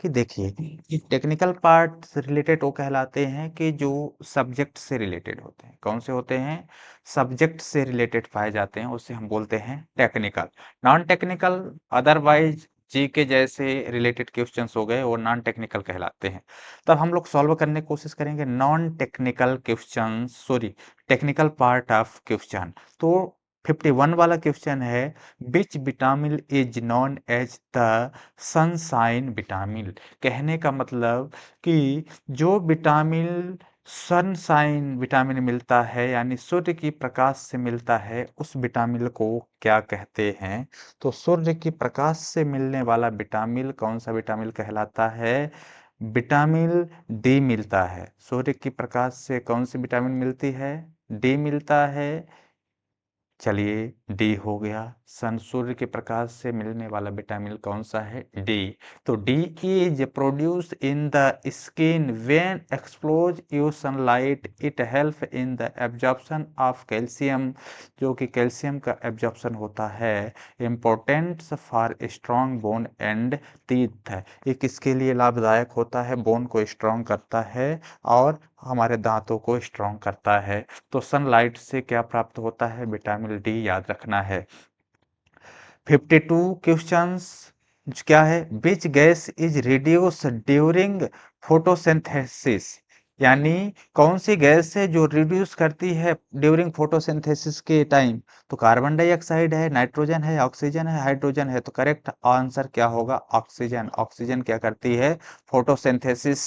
कि देखिए कि टेक्निकल पार्ट से रिलेटेड वो कहलाते हैं कि जो सब्जेक्ट से रिलेटेड होते हैं। कौन से होते हैं? सब्जेक्ट से रिलेटेड पाए जाते हैं, उसे हम बोलते हैं technical. Non technical otherwise GK जैसे रिलेटेड क्वेश्चंस हो गए, वो नॉन टेक्निकल कहलाते हैं। तब हम लोग सॉल्व करने की कोशिश करेंगे non technical question, sorry technical part of question. तो 51 वाला क्वेश्चन है, which vitamin is known as the sunshine vitamin. कहने का मतलब कि जो विटामिन सनशाइन विटामिन मिलता है यानी सूर्य की प्रकाश से मिलता है, उस विटामिन को क्या कहते हैं? तो सूर्य की प्रकाश से मिलने वाला विटामिन कौन सा विटामिन कहलाता है? विटामिन डी मिलता है। सूर्य की प्रकाश से कौन सी विटामिन मिलती है? डी मिलता है। चलिए डी हो गया। सूर्य के प्रकाश से मिलने वाला विटामिन कौन सा है? डी। तो D is produce in the skin when expose you sunlight, it help in the absorption of calcium, जो कि कैल्शियम का एब्जॉर्प्शन होता है। Important for strong bone and teeth, ये किसके लिए लाभदायक होता है? बोन को स्ट्रॉन्ग करता है और हमारे दांतों को स्ट्रॉन्ग करता है। तो सनलाइट से क्या प्राप्त होता है? विटामिन डी, याद रखना है। 52 क्वेश्चंस क्या है? Which gas is reduce during photosynthesis, यानी कौन सी गैस है जो रिड्यूस करती है ड्यूरिंग फोटोसिंथेसिस के टाइम? तो कार्बन डाइऑक्साइड है, नाइट्रोजन है, ऑक्सीजन है, हाइड्रोजन है। तो करेक्ट आंसर क्या होगा? ऑक्सीजन। ऑक्सीजन क्या करती है? फोटोसिंथेसिस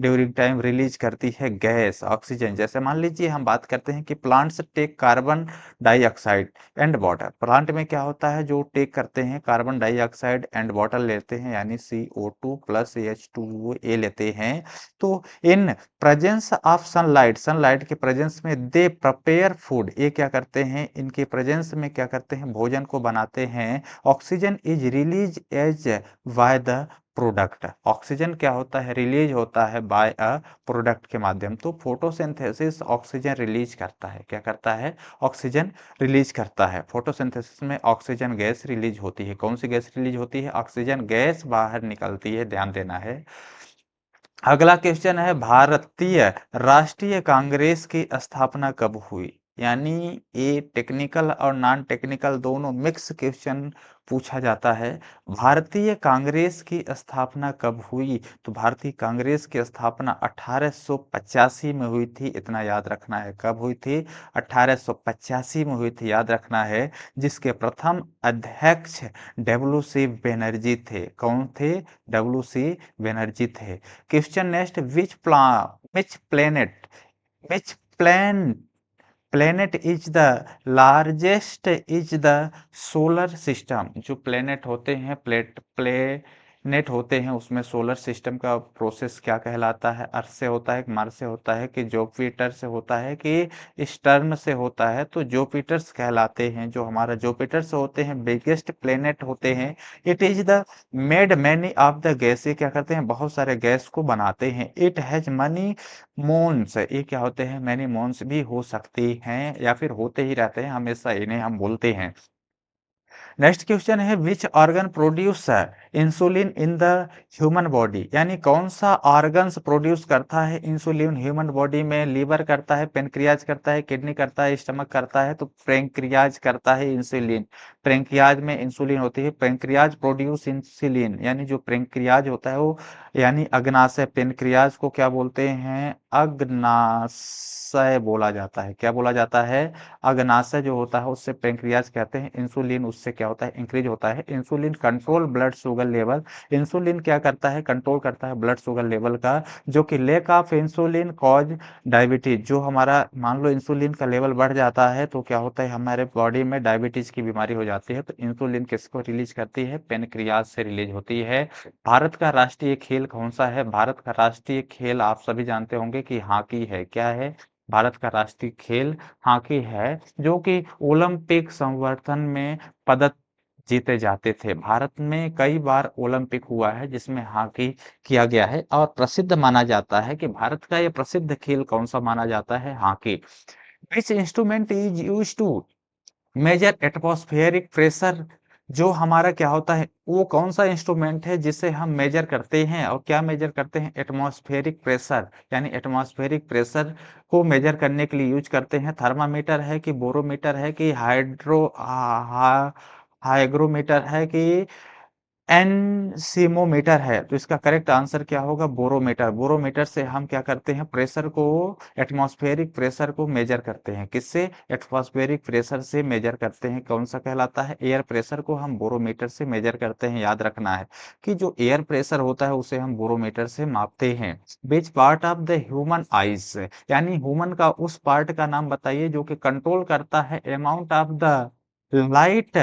ड्यूरिंग टाइम रिलीज करती है गैस ऑक्सीजन। जैसे मान लीजिए हम बात करते हैं कि plants take carbon dioxide and water. Plant में क्या होता है? जो टेक करते हैं कार्बन डाइऑक्साइड एंड वाटर लेते हैं, यानी CO2 प्लस H2O लेते हैं। तो in presence of sunlight, sunlight के प्रेजेंस में दे प्रिपेयर फूड, ये क्या करते हैं? इनके प्रेजेंस में क्या करते हैं? भोजन को बनाते हैं। Oxygen is release as by the product. Oxygen क्या होता है? रिलीज होता है बाय अ प्रोडक्ट के माध्यम। तो फोटोसिंथेसिस ऑक्सीजन रिलीज करता है। क्या करता है? ऑक्सीजन रिलीज करता है। फोटोसिंथेसिस में ऑक्सीजन गैस रिलीज होती है। कौन सी गैस रिलीज होती है? ऑक्सीजन गैस बाहर निकलती है, ध्यान देना है। अगला क्वेश्चन है, भारतीय राष्ट्रीय कांग्रेस की स्थापना कब हुई? यानी ये टेक्निकल और नॉन टेक्निकल दोनों मिक्स क्वेश्चन पूछा जाता है। भारतीय कांग्रेस की स्थापना कब हुई? तो भारतीय कांग्रेस की स्थापना 1885 में हुई थी, इतना याद रखना है। कब हुई थी? 1885 में हुई थी, याद रखना है। जिसके प्रथम अध्यक्ष डब्ल्यू.सी. बनर्जी थे। कौन थे? डब्ल्यू.सी. बनर्जी थे। Question next, which planet, which planet is the largest is the solar system. जो प्लेनेट होते हैं, प्लेनेट होते हैं, उसमें सोलर सिस्टम का प्रोसेस क्या कहलाता है? अर्थ से होता है, मार्स से होता है, कि जुपिटर से होता है, कि स्टर्न से होता है? तो जुपिटर्स कहलाते हैं। जो हमारा जुपिटर से होते हैं, बिगेस्ट प्लेनेट होते हैं। It is the made many of the gas, ये क्या करते हैं? बहुत सारे गैस को बनाते हैं। इट हैज मनी मून्स, ये क्या होते हैं? मैनी मून्स भी हो सकती हैं या फिर होते ही रहते हैं, हमेशा इन्हें हम बोलते हैं। नेक्स्ट क्वेश्चन है, which organ produce insulin in the human body, यानी कौन सा ऑर्गन्स प्रोड्यूस करता है इंसुलिन ह्यूमन बॉडी में? लीवर करता है, पेनक्रियाज करता है, किडनी करता है, स्टमक करता है? तो पेनक्रियाज करता है इंसुलिन। पेनक्रियाज में इंसुलिन होती है। पेनक्रियाज प्रोड्यूस इंसुलिन, यानी जो पेनक्रियाज होता है वो, यानी अग्नाशय, पेनक्रियाज को क्या बोलते हैं? अग्नाशय बोला जाता है। क्या बोला जाता है? अग्नाशय जो होता है उससे पेनक्रियाज कहते हैं। इंसुलिन उससे क्या होता है? इंक्रीज होता है। Insulin control blood sugar level, insulin क्या करता है? कंट्रोल करता है ब्लड शुगर लेवल का, जो कि lake of insulin cause diabetes. जो हमारा मान लो इंसुलिन का लेवल बढ़ जाता है तो क्या होता है? हमारे बॉडी में डायबिटीज की बीमारी हो जाती है। तो इंसुलिन किसको रिलीज करती है? पेनक्रियाज से रिलीज होती है। भारत का राष्ट्रीय खेल कौन सा है? भारत का राष्ट्रीय खेल आप सभी जानते होंगे कि हॉकी है। क्या है? भारत का राष्ट्रीय खेल हॉकी है, जो कि ओलंपिक संवर्धन में पदक जीते जाते थे। भारत में कई बार ओलंपिक हुआ है जिसमें हॉकी किया गया है, और प्रसिद्ध माना जाता है कि भारत का यह प्रसिद्ध खेल कौन सा माना जाता है? Hockey. Which instrument is use to measure atmospheric pressure जो हमारा क्या होता है, वो कौन-सा इंस्ट्रूमेंट है जिसे हम मेज़र करते हैं और क्या मेज़र करते हैं? एटमॉस्फेरिक प्रेशर, यानी एटमॉस्फेरिक प्रेशर को मेज़र करने के लिए यूज़ करते हैं। थर्मामीटर है कि बोरोमीटर है कि हाइग्रोमीटर है कि एनसीमोमीटर है, तो इसका करेक्ट आंसर क्या होगा? बोरोमीटर। बोरोमीटर से हम क्या करते हैं? प्रेशर को, एटमॉस्फेरिक प्रेशर को मेजर करते हैं। किससे? एटमॉस्फेरिक प्रेशर से मेजर करते हैं। कौन सा कहलाता है? एयर प्रेशर को हम बोरोमीटर से मेजर करते हैं। याद रखना है कि जो एयर प्रेशर होता है उसे हम बोरोमीटर से मापते हैं। Which part of the human eyes, यानी ह्यूमन का उस पार्ट का नाम बताइए जो कि कंट्रोल करता है amount of the light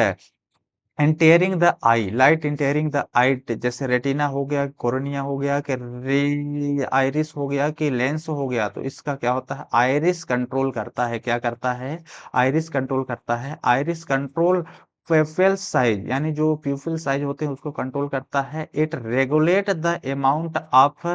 entering the eye, light entering the eye, जैसे रेटिना हो गया, कोर्निया हो गया, कि आइरिस हो गया, कि लेंस हो गया, तो इसका क्या होता है? आइरिस कंट्रोल करता है। क्या करता है? आइरिस कंट्रोल करता है। आइरिस कंट्रोल प्यूपिल साइज, यानी जो प्यूपिल साइज होते हैं उसको कंट्रोल करता है। It regulate the amount of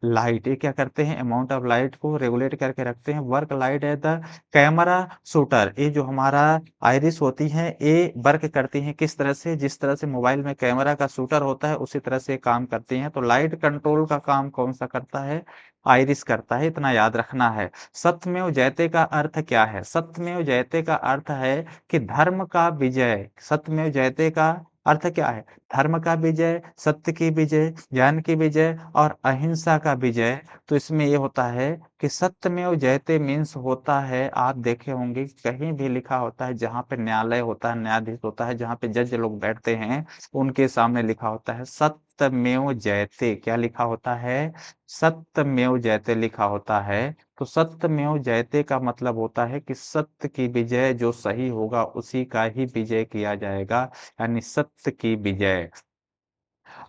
light, ये क्या करते हैं? अमाउंट ऑफ लाइट को रेगुलेट करके रखते हैं। वर्क लाइट है द कैमरा शूटर, ये जो हमारा आइरिस होती हैं, ये वर्क करती हैं किस तरह से? जिस तरह से मोबाइल में कैमरा का शूटर होता है उसी तरह से काम करती हैं। तो लाइट कंट्रोल का काम कौन सा करता है? आइरिस करता है, इतना याद रखना है। सत्यमेव जयते का अर्थ क्या है? सत्यमेव जयते का अर्थ है कि धर्म का विजय। सत्यमेव जयते का अर्थ क्या है? धर्म का विजय, सत्य की विजय, ज्ञान की विजय और अहिंसा का विजय। तो इसमें ये होता है कि सत्यमेव जयते मीन्स होता है, आप देखे होंगे कहीं भी लिखा होता है जहाँ पे न्यायालय होता है, न्यायाधीश होता है, जहाँ पे जज लोग बैठते हैं, उनके सामने लिखा होता है सत्यमेव जयते। क्या लिखा होता है? सत्यमेव जयते लिखा होता है। तो सत्यमेव जयते का मतलब होता है कि सत्य की विजय, जो सही होगा उसी का ही विजय किया जाएगा, यानी सत्य की विजय।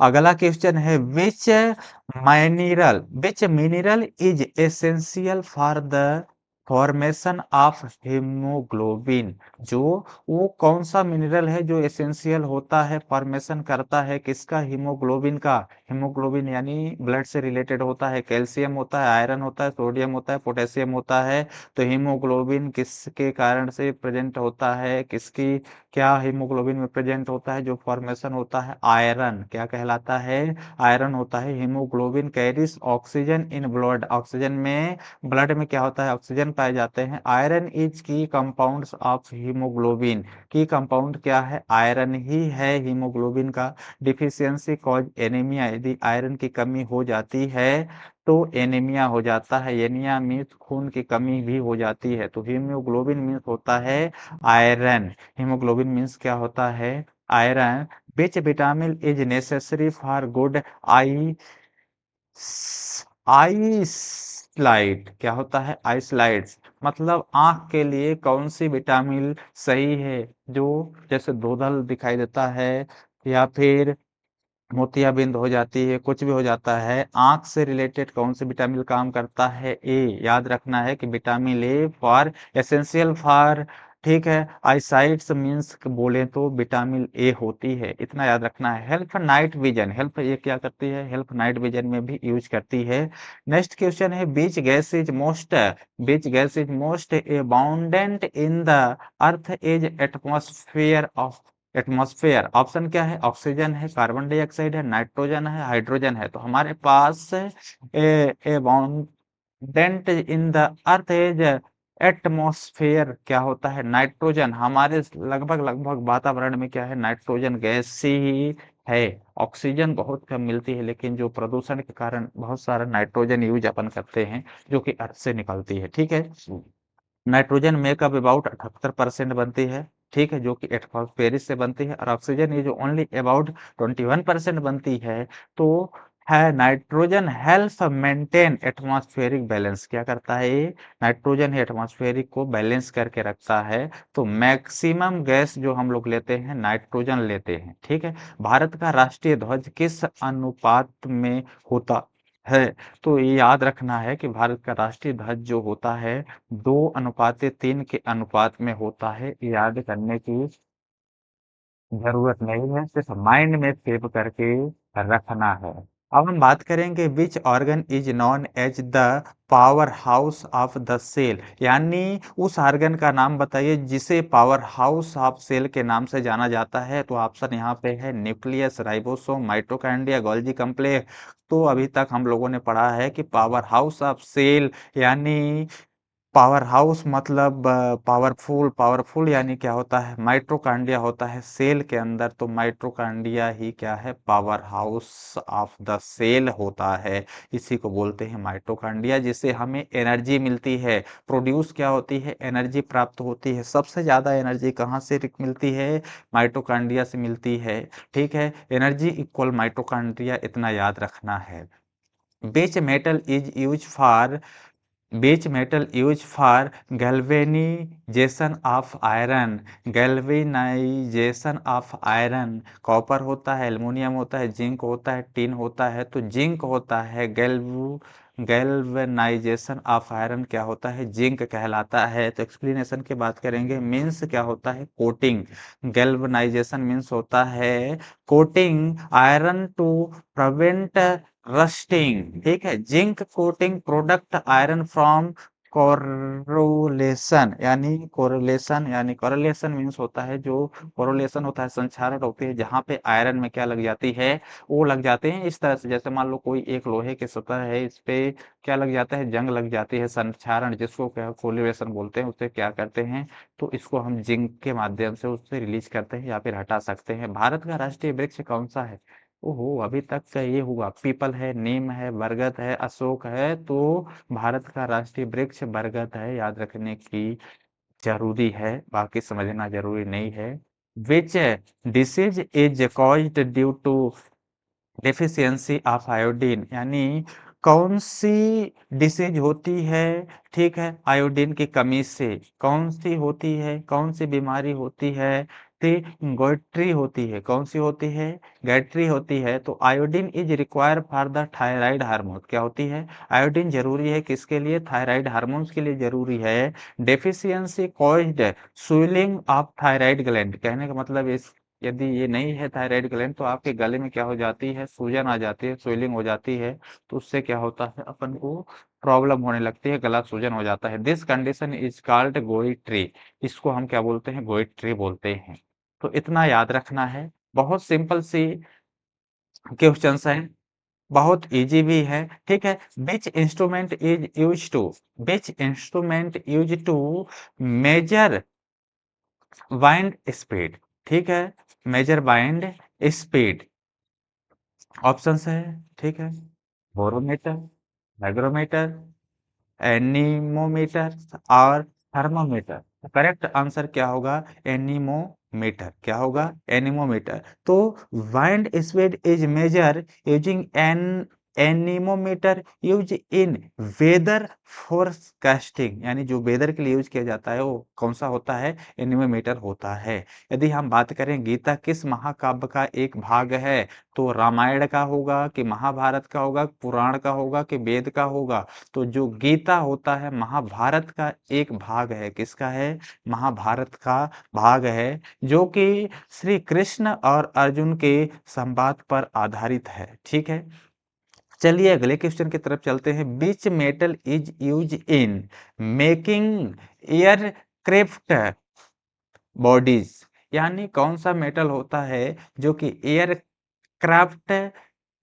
अगला क्वेश्चन है विच mineral is essential for the formation of haemoglobin, जो वो कौन सा मिनरल है जो एसेंशियल होता है, फॉर्मेशन करता है किसका? हीमोग्लोबिन का। हीमोग्लोबिन यानी ब्लड से रिलेटेड होता है। कैल्शियम होता है, आयरन होता है, सोडियम होता है, पोटेशियम होता है। तो हीमोग्लोबिन किसके कारण से प्रेजेंट होता है? किसकी, क्या हीमोग्लोबिन में प्रेजेंट होता है? जो फॉर्मेशन होता है आयरन, क्या कहलाता है? आयरन होता है। Haemoglobin carries oxygen in blood, oxygen में, ब्लड में क्या होता है? ऑक्सीजन पाए जाते हैं। आयरन इज की कंपाउंड्स ऑफ हीमोग्लोबिन, की कंपाउंड क्या है? आयरन ही है हीमोग्लोबिन का। डिफिशियंसी कॉज एनीमिया, यदि आयरन की कमी हो जाती है तो एनीमिया हो जाता है। एनीमिया मीन्स खून की कमी भी हो जाती है। तो हीमोग्लोबिन मीन्स होता है आयरन। हीमोग्लोबिन मीन्स क्या होता है? Iron. Which vitamin is necessary for good I eyesight, क्या होता है? आईसाइट्स, मतलब आंख के लिए कौन सी विटामिन सही है? जो जैसे धुंधल दिखाई देता है या फिर मोतियाबिंद हो जाती है, कुछ भी हो जाता है, आँख से रिलेटेड कौन से विटामिन काम करता है? ए। याद रखना है कि vitamin A for essential for, ठीक है, आईसाइट्स मीन्स बोले तो विटामिन ए होती है, इतना याद रखना है। हेल्प नाइट विजन, हेल्प ये क्या करती है? हेल्प नाइट विजन में भी यूज करती है। नेक्स्ट क्वेश्चन है which gas is most abundant in the earth is atmosphere of, atmosphere option क्या है? ऑक्सीजन है, कार्बन डाइऑक्साइड है, नाइट्रोजन है, हाइड्रोजन है। तो हमारे पास abundant in the earth is atmosphere क्या होता है? नाइट्रोजन। हमारे लगभग लगभग वातावरण में क्या है? नाइट्रोजन गैस ही है। ऑक्सीजन बहुत कम मिलती है, लेकिन जो प्रदूषण के कारण बहुत सारा नाइट्रोजन यूज अपन करते हैं, जो कि अर्थ से निकलती है, ठीक है। नाइट्रोजन मेकअप अबाउट 78% बनती है, ठीक है, जो कि एटमॉस्फेरिक से बनती है। और ऑक्सीजन ये जो ओनली अबाउट 21% बनती है। तो है nitrogen help maintain atmospheric balance, क्या करता है ये? नाइट्रोजन ही एटमॉस्फेरिक को बैलेंस करके रखता है। तो मैक्सिमम गैस जो हम लोग लेते हैं नाइट्रोजन लेते हैं, ठीक है। भारत का राष्ट्रीय ध्वज किस अनुपात में होता है? तो ये याद रखना है कि भारत का राष्ट्रीय ध्वज जो होता है 2:3 के अनुपात में होता है। याद करने की जरूरत नहीं है, सिर्फ माइंड में सेव करके रखना है। अब हम बात करेंगे which organ is known as the power house of the cell, यानी उस ऑर्गन का नाम बताइए जिसे पावर हाउस ऑफ सेल के नाम से जाना जाता है। तो ऑप्शन यहाँ पे है nucleus, ribosome, mitochondria, Golgi complex. तो अभी तक हम लोगों ने पढ़ा है कि पावर हाउस ऑफ सेल यानी पावर हाउस मतलब पावरफुल, पावरफुल यानी क्या होता है, माइटोकॉन्ड्रिया होता है सेल के अंदर। तो माइटोकॉन्ड्रिया ही क्या है, power house of the cell होता है। इसी को बोलते हैं माइटोकॉन्ड्रिया, जिससे हमें एनर्जी मिलती है। प्रोड्यूस क्या होती है, एनर्जी प्राप्त होती है। सबसे ज्यादा एनर्जी कहाँ से मिलती है, माइटोकॉन्ड्रिया से मिलती है। ठीक है, एनर्जी इक्वल माइटोकॉन्ड्रिया, इतना याद रखना है। बेच मेटल इज यूज फॉर बेच metal use for galvanisation of iron, galvanisation of iron. Copper होता है, एल्युमिनियम होता है, जिंक होता है, टिन होता है। तो जिंक होता है, गैल्वेनाइजेशन ऑफ आयरन क्या होता है, जिंक कहलाता है। तो एक्सप्लेनेशन की बात करेंगे, मीन्स क्या होता है, कोटिंग। गैल्वेनाइजेशन मीन्स होता है coating iron to prevent rusting. ठीक है, zinc coating product iron from correlation, यानी कोरिलेशन, यानी कोरिलेशन मीन्स होता है जो कोरिलेशन होता है, संक्षारण होती है जहां पे आयरन में क्या लग जाती है, वो लग जाते हैं इस तरह से। जैसे मान लो कोई एक लोहे की सतह है, इस पे क्या लग जाता है, जंग लग जाती है, संक्षारण, जिसको क्या कोरिलेशन बोलते हैं। उसे क्या करते हैं, तो इसको हम जिंक के माध्यम से उससे रिलीज करते हैं या फिर हटा सकते हैं। भारत का राष्ट्रीय वृक्ष कौन सा है, ओहो अभी तक का ये हुआ, पीपल है, नीम है, बरगद है, अशोक है। तो भारत का राष्ट्रीय वृक्ष बरगद है, याद रखने की जरूरी है, बाकी समझना जरूरी नहीं है। Which disease is caused due to deficiency of iodine, यानी कौन सी डिसीज होती है, ठीक है, आयोडीन की कमी से। कौन सी होती है, कौन सी बीमारी होती है, तो गैट्री होती है। कौन सी होती है, गैट्री होती है। तो iodine is require for the thyroid hormone, क्या होती है, आयोडीन जरूरी है किसके लिए, थायराइड हार्मोन्स के लिए जरूरी है। Deficiency caused swelling of thyroid gland, कहने का मतलब इस यदि ये नहीं है थायराइड ग्लैंड, तो आपके गले में क्या हो जाती है, सूजन आ जाती है, स्वेलिंग हो जाती है। तो उससे क्या होता है, अपन को प्रॉब्लम होने लगती है, गला सूजन हो जाता है। दिस कंडीशन इज कॉल्ड गोइट्री, इसको हम क्या बोलते हैं, गोइट्री बोलते हैं। तो इतना याद रखना है, बहुत सिंपल सी क्वेश्चंस है, बहुत इजी भी है। ठीक है, which instrument is use to, which instrument use to measure wind speed, ठीक है, मेजर वाइंड स्पीड। ऑप्शंस है, ठीक है, बोरोमीटर, हाइग्रोमीटर, एनीमोमीटर और थर्मोमीटर। करेक्ट आंसर क्या होगा, एनीमोमीटर, क्या होगा, एनीमोमीटर। तो wind speed is measure using an anemometer use in weather forecasting, यानी जो वेदर के लिए यूज किया जाता है वो कौन सा होता है, एनीमोमीटर होता है। यदि हम बात करें गीता किस महाकाव्य का एक भाग है, तो रामायण का होगा कि महाभारत का होगा, पुराण का होगा कि वेद का होगा। तो जो गीता होता है महाभारत का एक भाग है, किसका है, महाभारत का भाग है, जो कि श्री कृष्ण और अर्जुन के संवाद पर आधारित है। ठीक है, चलिए अगले क्वेश्चन की तरफ चलते हैं। Which metal is use in making aircraft bodies, यानी कौन सा मेटल होता है जो कि एयरक्राफ्ट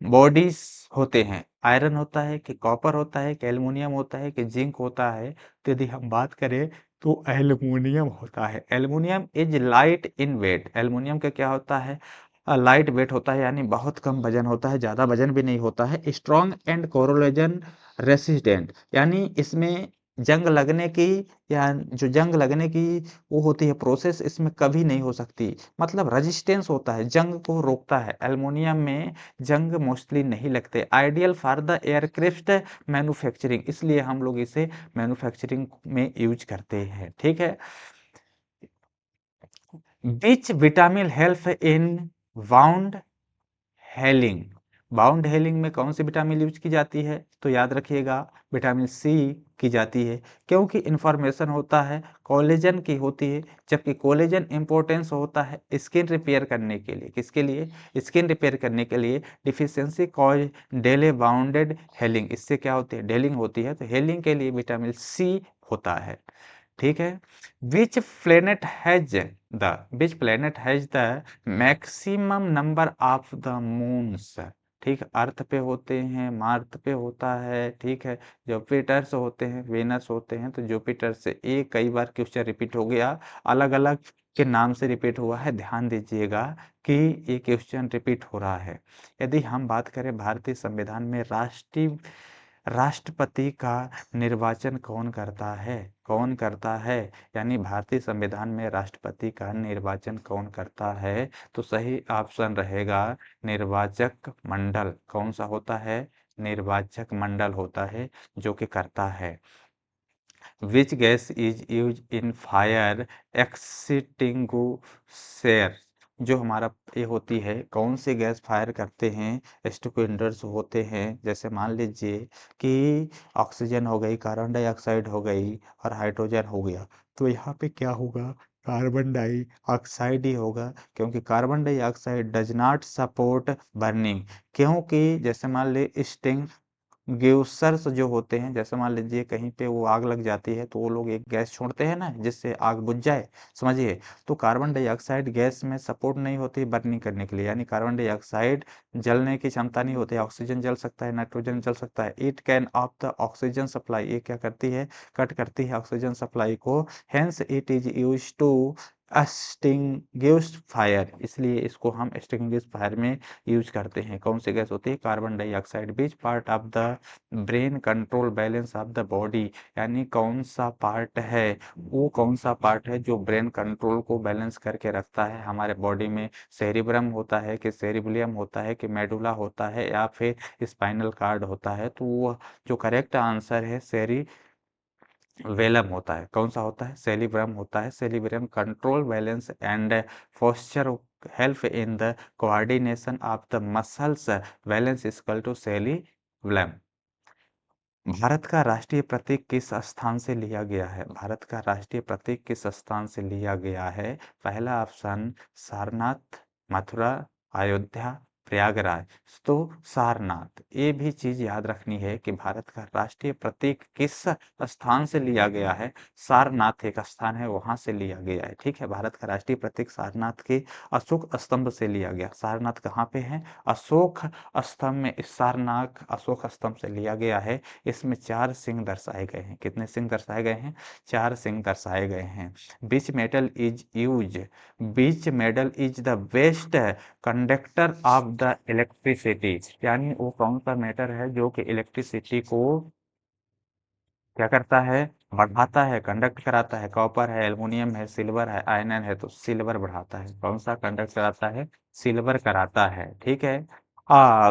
बॉडीज होते हैं। आयरन होता है कि कॉपर होता है कि एल्युमिनियम होता है कि जिंक होता है। तो यदि हम बात करें तो एल्युमिनियम होता है। Aluminium is light in weight, aluminium का क्या होता है, लाइट वेट होता है, यानी बहुत कम वजन होता है, ज्यादा वजन भी नहीं होता है। स्ट्रॉन्ग एंड कोरोजन रेसिस्टेंट, यानी इसमें जंग लगने की, या जो जंग लगने की वो होती है प्रोसेस, इसमें कभी नहीं हो सकती। मतलब रेजिस्टेंस होता है, जंग को रोकता है। एल्युमिनियम में जंग मोस्टली नहीं लगते। Ideal for the aircraft manufacturing, इसलिए हम लोग इसे मैन्युफैक्चरिंग में यूज करते हैं। ठीक है, which vitamin help in wound hailing, bound hailing में कौन सी विटामिन यूज की जाती है? तो याद रखिएगा विटामिन सी की जाती है, क्योंकि इन्फॉर्मेशन होता है कोलेजन की होती है, जबकि कोलेजन इंपॉर्टेंस होता है स्किन रिपेयर करने के लिए। किसके लिए? स्किन रिपेयर करने के लिए। डिफिशियंसी कॉज डेले बाउंडेड हेलिंग, इससे क्या होती है? डेलिंग होती है, तो हेलिंग के लिए विटामिन सी होता है। ठीक है। Which planet has which planet has the maximum number of the moons? ठीक, अर्थ पे होते हैं, मार्स पे होता है, ठीक है, जुपिटर्स होते हैं, वेनस होते हैं। तो जुपिटर से एक कई बार क्वेश्चन रिपीट हो गया, अलग अलग के नाम से रिपीट हुआ है, ध्यान दीजिएगा कि ये क्वेश्चन रिपीट हो रहा है। यदि हम बात करें भारतीय संविधान में राष्ट्रपति का निर्वाचन कौन करता है? कौन करता है? यानी भारतीय संविधान में राष्ट्रपति का निर्वाचन कौन करता है? तो सही ऑप्शन रहेगा निर्वाचक मंडल। कौन सा होता है? निर्वाचक मंडल होता है जो कि करता है। Which gas is use in fire extinguisher? जो हमारा ये होती है, कौन सी गैस फायर करते हैं? एक्सटिंग्विशर्स होते हैं। जैसे मान लीजिए कि ऑक्सीजन हो गई, कार्बन डाइऑक्साइड हो गई और हाइड्रोजन हो गया, तो यहाँ पे क्या होगा? कार्बन डाइऑक्साइड ही होगा, क्योंकि carbon dioxide does not support burning. क्योंकि जैसे मान ली स्टिंग गेसर्स जो होते हैं, जैसे मान लीजिए कहीं पे वो आग लग जाती है, तो वो लोग एक गैस छोड़ते हैं ना, जिससे आग बुझ जाए, समझिए। तो कार्बन डाइऑक्साइड गैस में सपोर्ट नहीं होती बर्निंग करने के लिए, यानी कार्बन डाइऑक्साइड जलने की क्षमता नहीं होती। ऑक्सीजन जल सकता है, नाइट्रोजन जल सकता है। It can off the oxygen supply, ये क्या करती है? कट करती है ऑक्सीजन सप्लाई को। Hence it is use to extinguish fire, इसलिए इसको हम एक्सटिंग्विश फायर में यूज करते हैं। कौन सी गैस होती है? Carbon dioxide. Beach part of the brain control balance of the body, यानी कौन सा पार्ट है? वो कौन सा पार्ट है जो ब्रेन कंट्रोल को बैलेंस करके रखता है हमारे बॉडी में? सेरिब्रम होता है कि सेरिबलियम होता है कि मेडुला होता है या फिर स्पाइनल कार्ड होता है? तो वो जो करेक्ट आंसर है वेलम होता है। कौन सा होता है? सेरिब्रम होता है। Cerebrum control balance and posture, help in the coordination of the muscles, balance equal to cerebrum. Bharat का राष्ट्रीय प्रतीक किस स्थान से लिया गया है? भारत का राष्ट्रीय प्रतीक किस स्थान से लिया गया है? पहला ऑप्शन सारनाथ, मथुरा, अयोध्या, प्रयागराज। तो सारनाथ। ये भी चीज याद रखनी है कि भारत का राष्ट्रीय प्रतीक किस स्थान से लिया गया है? सारनाथ एक स्थान है, वहां से लिया गया है। ठीक है, भारत का राष्ट्रीय प्रतीक सारनाथ के अशोक स्तंभ से लिया गया। सारनाथ कहाँ पे है? अशोक स्तंभ में। सारनाथ अशोक स्तंभ से लिया गया है। इसमें 4 सिंह दर्शाए गए हैं। कितने सिंह दर्शाए गए हैं? 4 सिंह दर्शाए गए हैं। Which metal is use, which metal is the best conductor of the electricity, यानी वो कौन सा मेटल है जो कि इलेक्ट्रिसिटी को क्या करता है? बढ़ाता है, कंडक्ट कराता है। कॉपर है, एल्युमिनियम है, सिल्वर है, आयरन है, तो सिल्वर बढ़ाता है। कौन सा कंडक्ट कराता है? सिल्वर कराता है। ठीक है।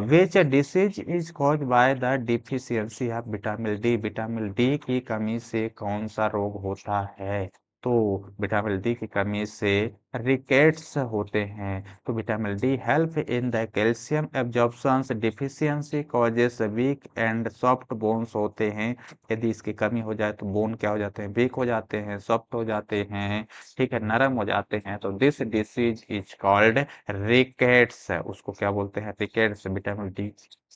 Which disease is cause by the deficiency of vitamin D? Vitamin D की कमी से कौन सा रोग होता है? तो विटामिन डी की कमी से रिकेट्स होते हैं। तो vitamin D help in the calcium absorption, deficiency causes weak and soft bones होते हैं। यदि इसकी कमी हो जाए तो बोन क्या हो जाते हैं? वीक हो जाते हैं, सॉफ्ट हो जाते हैं, ठीक है, नरम हो जाते हैं। तो this disease is called rickets. उसको क्या बोलते हैं? रिकेट्स। विटामिन डी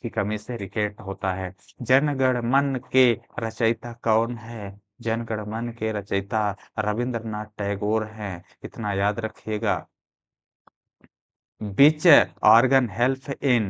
की कमी से रिकेट होता है। जनगण मन के रचयिता कौन है? जनगण मन के रचयिता रविंद्रनाथ टैगोर हैं। इतना याद रखिएगा। Which organ help in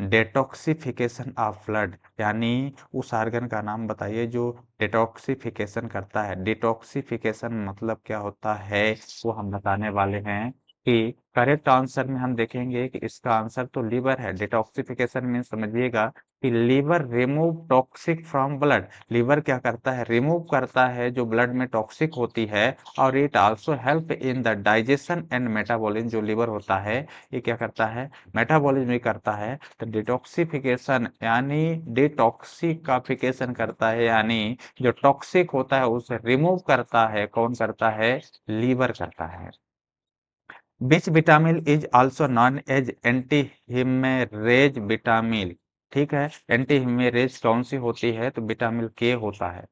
detoxification of blood, यानी उस ऑर्गन का नाम बताइए जो डिटॉक्सिफिकेशन करता है। डिटॉक्सिफिकेशन मतलब क्या होता है, वो हम बताने वाले हैं कि करेक्ट आंसर में हम देखेंगे कि इसका आंसर तो लीवर है। डिटॉक्सिफिकेशन में समझिएगा कि liver remove toxic from blood. Liver क्या करता है? रिमूव करता है जो ब्लड में टॉक्सिक होती है। और it also help in the digestion and metabolism. जो लीवर होता है ये क्या करता है? मेटाबॉलिज्म भी करता है। तो डिटॉक्सिफिकेशन यानी डिटॉक्सिकाफिकेशन करता है, यानी जो टॉक्सिक होता है उसे रिमूव करता है। कौन करता है? लीवर करता है। Which vitamin is also known as anti haemorrhage vitamin, ठीक है, एंटी हिमेरेज कौन सी होती है, तो विटामिन के होता है।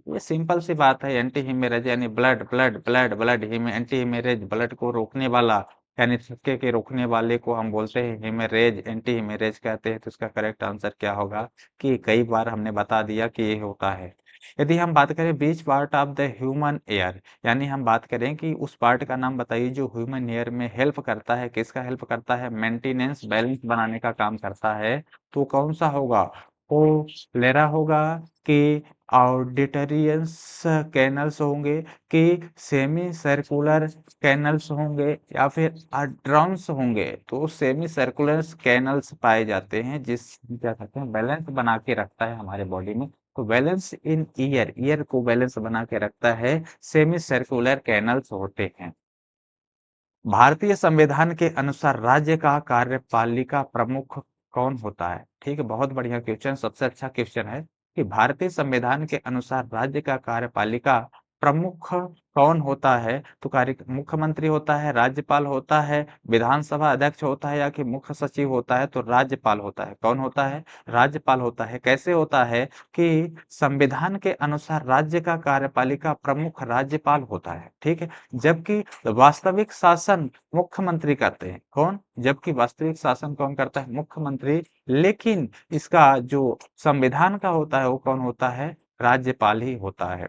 ये सिंपल सी बात है, एंटी हिमेरेज यानी blood blood blood blood anti haemorrhage blood को रोकने वाला, यानी थक्के के रोकने वाले को हम बोलते हैं हिमेरेज, एंटी हिमेरेज कहते हैं। तो इसका करेक्ट आंसर क्या होगा, कि कई बार हमने बता दिया कि ये होता है। यदि हम बात करें which part of the human ear, यानी हम बात करें कि उस पार्ट का नाम बताइए जो ह्यूमन एयर में हेल्प करता है, किसका हेल्प करता है, मेंटेनेंस बैलेंस बनाने का काम करता है, तो कौन सा होगा, कोलेरा होगा, कि ऑडिटरियंस कैनल्स होंगे, कि सेमी सर्कुलर कैनल्स होंगे, या फिर अड्रॉन्स होंगे। तो सेमी सर्कुलर कैनल्स पाए जाते हैं, जिस क्या कहते हैं, बैलेंस बना के रखता है हमारे बॉडी में। तो बैलेंस इन ईयर, ईयर को बैलेंस बना के रखता है, सेमी सर्कुलर कैनल्स होते हैं। भारतीय संविधान के अनुसार राज्य का कार्यपालिका प्रमुख कौन होता है, ठीक है, बहुत बढ़िया क्वेश्चन, सबसे अच्छा क्वेश्चन है कि भारतीय संविधान के अनुसार राज्य का कार्यपालिका प्रमुख कौन होता है, तो कार्य मुख्यमंत्री होता है, राज्यपाल होता है, विधानसभा अध्यक्ष होता है, या कि मुख्य सचिव होता है, तो राज्यपाल होता है। कौन होता है, राज्यपाल होता है। कैसे होता है, कि संविधान के अनुसार राज्य का कार्यपालिका प्रमुख राज्यपाल होता है, ठीक है, जबकि वास्तविक शासन मुख्यमंत्री करते हैं। कौन, जबकि वास्तविक शासन कौन करता है, मुख्यमंत्री। लेकिन इसका जो संविधान का होता है वो कौन होता है, राज्यपाल ही होता है।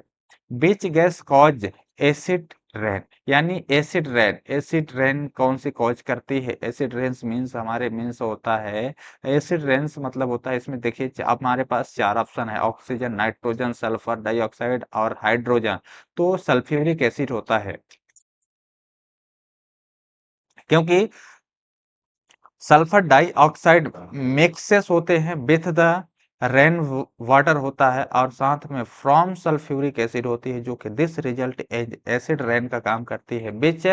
Which gas cause acid rain, यानी एसिड रेन, एसिड रेन कौन सी कॉज करती है, एसिड रेन्स मीन्स हमारे मीन्स होता है, एसिड रेन्स मतलब होता है, इसमें देखिए हमारे पास चार ऑप्शन है, ऑक्सीजन, नाइट्रोजन, सल्फर डाइऑक्साइड और हाइड्रोजन। तो सल्फ्यूरिक एसिड होता है, क्योंकि सल्फर डाइऑक्साइड मिक्सेस होते हैं विथ द रेन वाटर होता है, और साथ में फ्रॉम सल्फ्यूरिक एसिड होती है, जो कि दिस रिजल्ट एसिड रेन का काम करती है, विच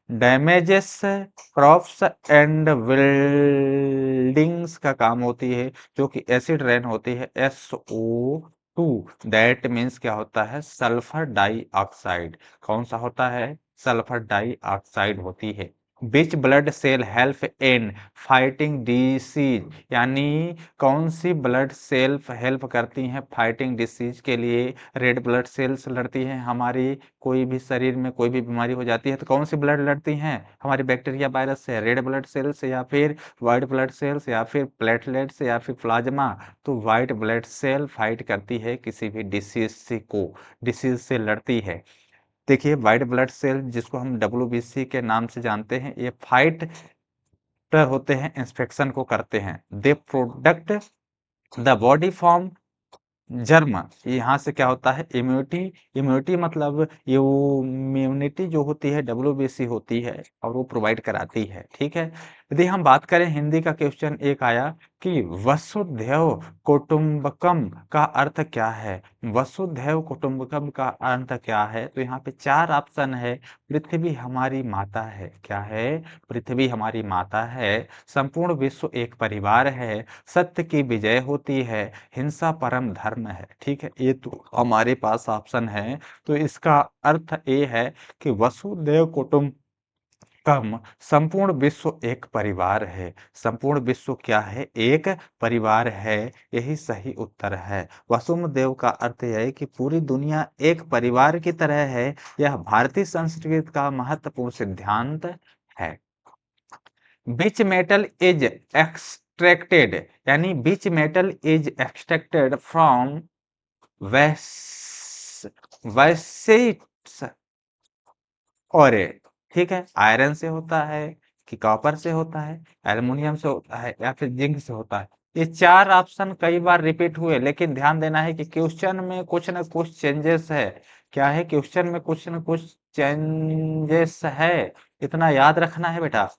डैमेजेस क्रॉप्स एंड बिल्डिंग्स का काम होती है, जो कि एसिड रेन होती है, SO2, दैट मीन्स क्या होता है, सल्फर डाइऑक्साइड। कौन सा होता है, सल्फर डाइऑक्साइड होती है। Which blood cell help in fighting disease, यानी कौन सी ब्लड सेल हेल्प करती हैं फाइटिंग डिसीज के लिए, रेड ब्लड सेल्स लड़ती हैं हमारी, कोई भी शरीर में कोई भी बीमारी हो जाती है तो कौन सी ब्लड लड़ती हैं हमारी, बैक्टीरिया वायरस से, रेड ब्लड सेल्स या फिर व्हाइट ब्लड सेल्स या फिर प्लेटलेट्स या फिर प्लाज्मा। तो व्हाइट ब्लड सेल फाइट करती है किसी भी डिसीज से, को डिसीज से लड़ती है। देखिए व्हाइट ब्लड सेल जिसको हम WBC के नाम से जानते हैं, ये फाइटर होते हैं, इंस्पेक्शन को करते हैं, they protect the body from germ, यहाँ से क्या होता है, इम्यूनिटी, इम्यूनिटी मतलब इम्यूनिटी जो होती है WBC होती है और वो प्रोवाइड कराती है, ठीक है। यदि हम बात करें हिंदी का क्वेश्चन एक आया कि वसुधैव कुटुंबकम का अर्थ क्या है, वसुधैव कुटुंबकम का अर्थ क्या है, तो यहाँ पे चार ऑप्शन है। पृथ्वी हमारी माता है, क्या है, पृथ्वी हमारी माता है, संपूर्ण विश्व एक परिवार है, सत्य की विजय होती है, हिंसा परम धर्म है, ठीक है, ये तो हमारे पास ऑप्शन है। तो इसका अर्थ ये है कि वसुधैव कुटुंबकम, संपूर्ण विश्व एक परिवार है, संपूर्ण विश्व क्या है, एक परिवार है, यही सही उत्तर है। वसुधैव का अर्थ यह है कि पूरी दुनिया एक परिवार की तरह है, यह भारतीय संस्कृति का महत्वपूर्ण सिद्धांत है। विच मेटल इज एक्सट्रैक्टेड, यानी which metal is extracted from वैसेट्स ओरे, ठीक है, आयरन से होता है, कि कॉपर से होता है, एल्युमिनियम से होता है, या फिर जिंक से होता है। ये चार ऑप्शन कई बार रिपीट हुए, लेकिन ध्यान देना है कि क्वेश्चन में कुछ ना कुछ चेंजेस है। क्या है, क्वेश्चन में कुछ ना कुछ चेंजेस है, इतना याद रखना है बेटा।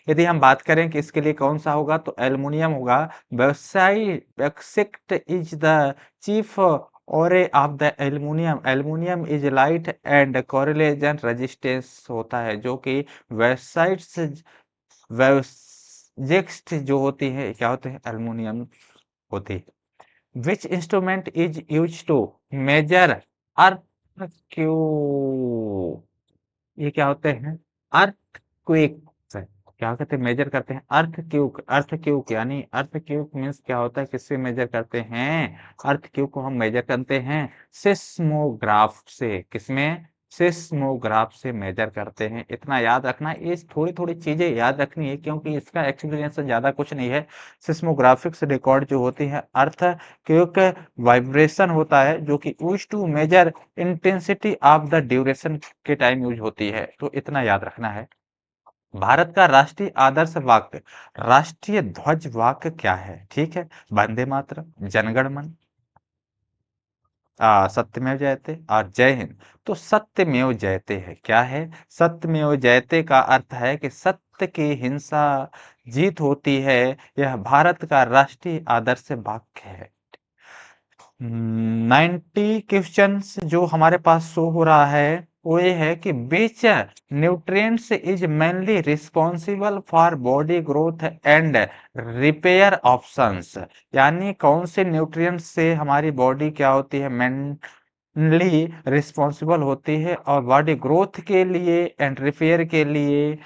यदि हम बात करें कि इसके लिए कौन सा होगा, तो एल्युमिनियम होगा। Bauxite is the chief ore of the aluminium, aluminium is light and corrosion resistance होता है, जो कि वेसाइट्स वेजिक्स्ट जो होती है क्या होते हैं, एल्युमिनियम होती है। Which instrument is use to measure earthquake, ये क्या होते हैं, क्विक क्या कहते हैं, मेजर करते हैं अर्थक्वेक। अर्थक्वेक यानी अर्थक्वेक मीन्स क्या होता है, किससे मेजर करते हैं, अर्थक्वेक को हम मेजर करते हैं सिस्मोग्राफ से। किसमें, सिस्मोग्राफ से मेजर करते हैं। इतना याद रखना, ये थोड़ी थोड़ी चीजें याद रखनी है क्योंकि इसका एक्सपीरियंस ज्यादा कुछ नहीं है। सिस्मोग्राफिक्स रिकॉर्ड जो होती है अर्थ क्योंकि वाइब्रेशन होता है जो कि use to measure intensity of the duration के टाइम यूज होती है, तो इतना याद रखना है। भारत का राष्ट्रीय आदर्श वाक्य, राष्ट्रीय ध्वज वाक्य क्या है, ठीक है, वंदे मातरम, जनगण मन, सत्यमेव जयते और जय हिंद। तो सत्यमेव जयते है, क्या है, सत्यमेव जयते का अर्थ है कि सत्य की हिंसा जीत होती है। यह भारत का राष्ट्रीय आदर्श वाक्य है। 90 क्वेश्चंस जो हमारे पास शो हो रहा है वो ये है कि विच nutrients is mainly responsible for body growth and repair options, यानी कौन से न्यूट्रिएंट्स से हमारी बॉडी क्या होती है, मेनली रिस्पॉन्सिबल होती है और बॉडी ग्रोथ के लिए एंड रिपेयर के लिए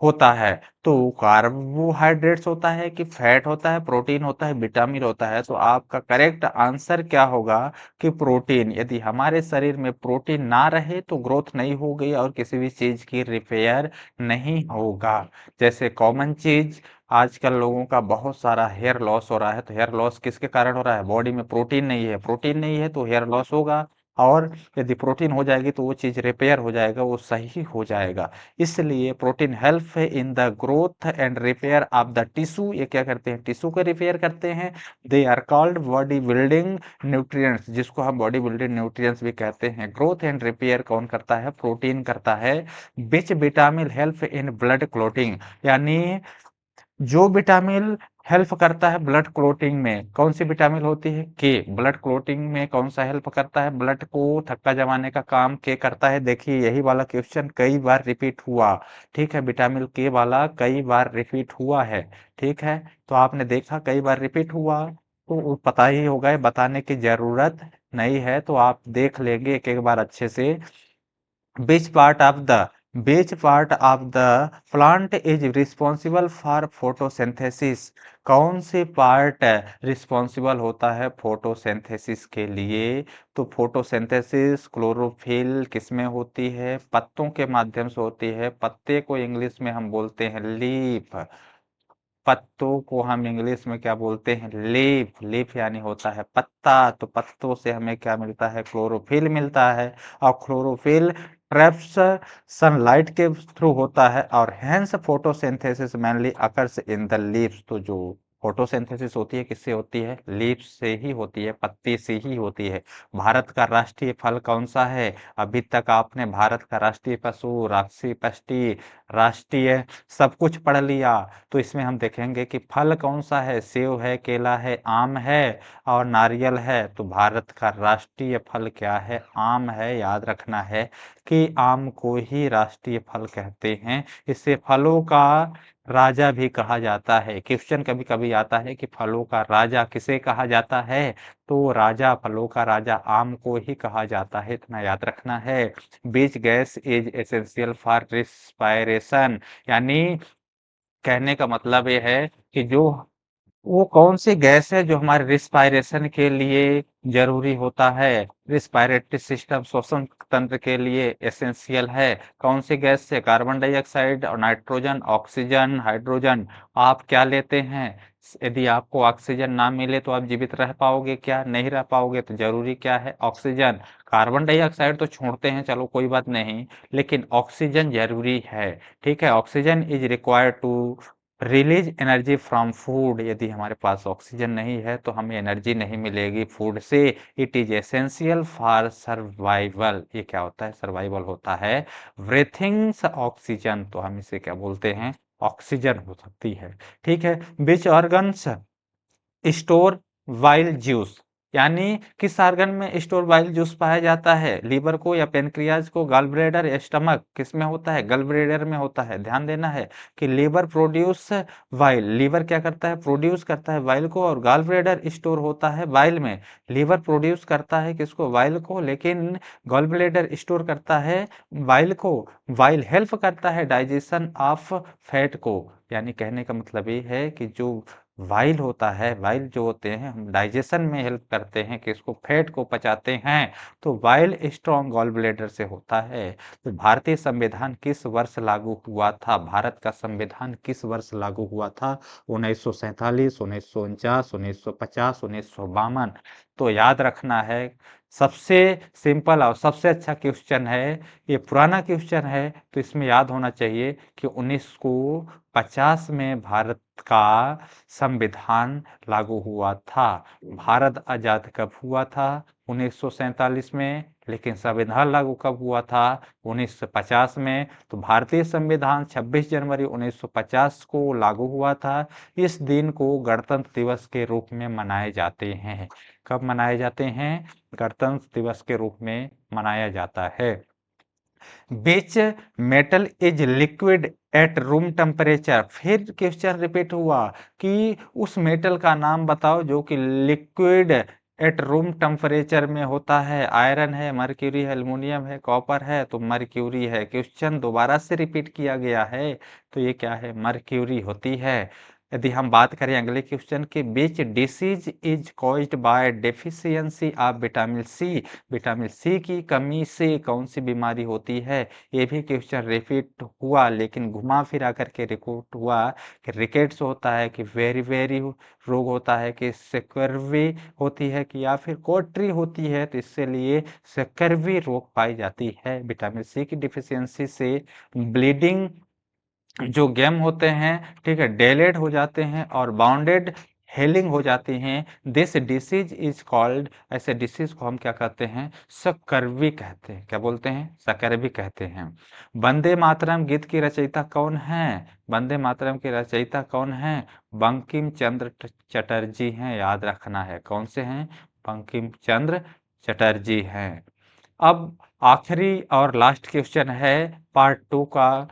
होता है। तो कार्बोहाइड्रेट्स होता है कि फैट होता है, प्रोटीन होता है, विटामिन होता है। तो आपका करेक्ट आंसर क्या होगा कि प्रोटीन। यदि हमारे शरीर में प्रोटीन ना रहे तो ग्रोथ नहीं होगी और किसी भी चीज की रिपेयर नहीं होगा। जैसे कॉमन चीज, आजकल लोगों का बहुत सारा हेयर लॉस हो रहा है, तो हेयर लॉस किसके कारण हो रहा है, बॉडी में प्रोटीन नहीं है। प्रोटीन नहीं है तो हेयर लॉस होगा, और यदि प्रोटीन हो जाएगी तो वो चीज रिपेयर हो जाएगा, वो सही हो जाएगा। इसलिए protein help in the growth and repair of the tissue. ये क्या करते हैं, टिश्यू को रिपेयर करते हैं। They are called body building nutrients, जिसको हम बॉडी बिल्डिंग न्यूट्रिएंट्स भी कहते हैं। ग्रोथ एंड रिपेयर कौन करता है, प्रोटीन करता है। Which vitamin help in blood clotting, यानी जो विटामिन हेल्प करता है ब्लड क्लोटिंग में, कौन सी विटामिन होती है, के। ब्लड क्लोटिंग में कौन सा हेल्प करता है, ब्लड को थक्का जमाने का काम के करता है। देखिए यही वाला क्वेश्चन कई बार रिपीट हुआ, ठीक है, विटामिन के वाला कई बार रिपीट हुआ है, ठीक है। तो आपने देखा कई बार रिपीट हुआ तो वो पता ही होगा, ये बताने की जरूरत नहीं है, तो आप देख लेंगे एक एक बार अच्छे से। which part of the which part of the plant is responsible for photosynthesis, कौन से पार्ट रिस्पॉन्सिबल होता है फोटोसिंथेसिस के लिए। तो फोटोसिंथेसिस क्लोरोफिल किसमें होती है, पत्तों के माध्यम से होती है। पत्ते को इंग्लिश में हम बोलते हैं लीफ, पत्तों को हम इंग्लिश में क्या बोलते हैं, लीफ। लीफ यानी होता है पत्ता। तो पत्तों से हमें क्या मिलता है, क्लोरोफिल मिलता है। और क्लोरोफिल ट्रैप्स सनलाइट के थ्रू होता है, और hence photosynthesis mainly occurs in the leaves. तो जो फोटोसिंथेसिस होती है किससे होती है, लीफ से ही होती है, पत्ते से ही होती है। भारत का राष्ट्रीय फल कौन सा है, अभी तक आपने भारत का राष्ट्रीय पशु, राष्ट्रीय पक्षी, राष्ट्रीय सब कुछ पढ़ लिया। तो इसमें हम देखेंगे कि फल कौन सा है, सेब है, केला है, आम है और नारियल है। तो भारत का राष्ट्रीय फल क्या है, आम है। याद रखना है कि आम को ही राष्ट्रीय फल कहते हैं। इसे फलों का राजा भी कहा जाता है। क्वेश्चन कभी कभी आता है कि फलों का राजा किसे कहा जाता है, तो राजा, फलों का राजा आम को ही कहा जाता है, इतना याद रखना है। Which gas is essential for respiration, यानी कहने का मतलब ये है कि जो वो कौन सी गैस है जो हमारे रिस्पायरेशन के लिए जरूरी होता है, रिस्पायरेटरी सिस्टम, श्वसन तंत्र के लिए एसेंशियल है। कौन सी गैस से, कार्बन डाइऑक्साइड और नाइट्रोजन, ऑक्सीजन, हाइड्रोजन। आप क्या लेते हैं, यदि आपको ऑक्सीजन ना मिले तो आप जीवित रह पाओगे क्या, नहीं रह पाओगे। तो जरूरी क्या है, ऑक्सीजन। कार्बन डाइऑक्साइड तो छोड़ते हैं, चलो कोई बात नहीं, लेकिन ऑक्सीजन जरूरी है, ठीक है। Oxygen is required to release energy from food, यदि हमारे पास ऑक्सीजन नहीं है तो हमें एनर्जी नहीं मिलेगी फूड से। It is essential for survival, ये क्या होता है, सर्वाइवल होता है। ब्रीथिंग्स ऑक्सीजन, तो हम इसे क्या बोलते हैं, ऑक्सीजन हो सकती है, ठीक है। विच ऑर्गन्स स्टोर वाइल जूस, यानी किस आर्गन में स्टोर बाइल जूस पाया जाता है? लीवर को या पेनक्रियाज को, गॉल ब्लैडर या स्टमक, किस में होता है? गॉल ब्लैडर में होता है। ध्यान देना है कि लीवर प्रोड्यूस बाइल, लीवर क्या करता है? प्रोड्यूस करता है बाइल को, और गॉल ब्लैडर स्टोर होता है बाइल में। लीवर प्रोड्यूस करता है किसको? बाइल को, लेकिन गॉल ब्लैडर स्टोर करता है बाइल को। बाइल हेल्प करता है डाइजेशन ऑफ फैट को। यानी कहने का मतलब ये है कि जो वाइल होता है, वाइल जो होते हैं, हम डाइजेशन में हेल्प करते हैं कि इसको फैट को पचाते हैं, तो वाइल स्ट्रॉन्ग गॉल ब्लैडर से होता है। तो भारतीय संविधान किस वर्ष लागू हुआ था? भारत का संविधान किस वर्ष लागू हुआ था? 1947, 1949, 1950, 1952। तो याद रखना है, सबसे सिंपल और सबसे अच्छा क्वेश्चन है, ये पुराना क्वेश्चन है, तो इसमें याद होना चाहिए कि 1950 में भारत का संविधान लागू हुआ था। भारत आजाद कब हुआ था? 1947 में। लेकिन संविधान लागू कब हुआ था? 1950 में। तो भारतीय संविधान 26 जनवरी 1950 को लागू हुआ था। इस दिन को गणतंत्र दिवस के रूप में मनाए जाते हैं। कब मनाए जाते हैं? गणतंत्र दिवस के रूप में मनाया जाता है। विच metal is liquid at room temperature? फिर क्वेश्चन रिपीट हुआ कि उस मेटल का नाम बताओ जो कि लिक्विड एट रूम टेम्परेचर में होता है। आयरन है, मर्क्यूरी है, एल्युमिनियम है, कॉपर है, तो मर्क्यूरी है। क्वेश्चन दोबारा से रिपीट किया गया है, तो ये क्या है? मर्क्यूरी होती है। यदि हम बात करें अगले क्वेश्चन के, which disease is caused by deficiency of vitamin C? Vitamin C की कमी से कौन सी बीमारी होती है? ये भी क्वेश्चन रिपीट हुआ, लेकिन घुमा फिरा करके रिपोर्ट हुआ कि रिकेट्स होता है, कि वेरी वेरी रोग होता है, कि स्कर्वी होती है, कि या फिर कोट्री होती है। तो इससे लिए स्कर्वी रोग पाई जाती है विटामिन सी की डिफिशियंसी से। ब्लीडिंग जो गेम होते हैं, ठीक है, डेलेड हो जाते हैं और बाउंडेड हेलिंग हो जाती हैं। दिस डिसीज इज कॉल्ड, ऐसे डिसीज को हम क्या कहते हैं? सकर्वी कहते हैं। क्या बोलते हैं? सकर्वी कहते हैं। वंदे मातरम गीत की रचयिता कौन है? वंदे मातरम की रचयिता कौन है? बंकिम चंद्र चटर्जी हैं। याद रखना है, कौन से हैं? बंकिम चंद्र चटर्जी हैं। अब आखिरी और लास्ट क्वेश्चन है पार्ट 2 का।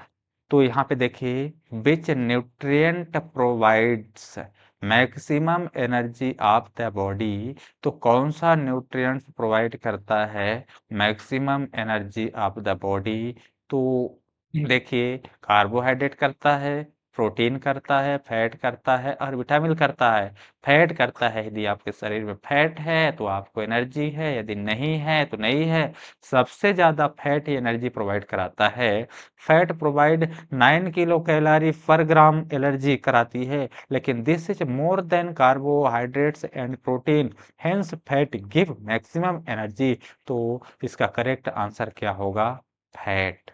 तो यहाँ पे देखिए, विच nutrient provides maximum energy of the body? तो कौन सा न्यूट्रिएंट प्रोवाइड करता है maximum energy of the body? तो देखिए, कार्बोहाइड्रेट करता है, प्रोटीन करता है, फैट करता है और विटामिन करता है। फैट करता है, यदि आपके शरीर में फैट है तो आपको एनर्जी है, यदि नहीं है तो नहीं है। सबसे ज्यादा फैट ही एनर्जी प्रोवाइड कराता है। फैट प्रोवाइड 9 किलो कैलोरी पर ग्राम एनर्जी कराती है, लेकिन this is more than carbohydrates and protein, hence fat give maximum energy. तो इसका करेक्ट आंसर क्या होगा? फैट।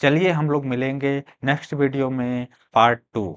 चलिए हम लोग मिलेंगे नेक्स्ट वीडियो में, पार्ट 2।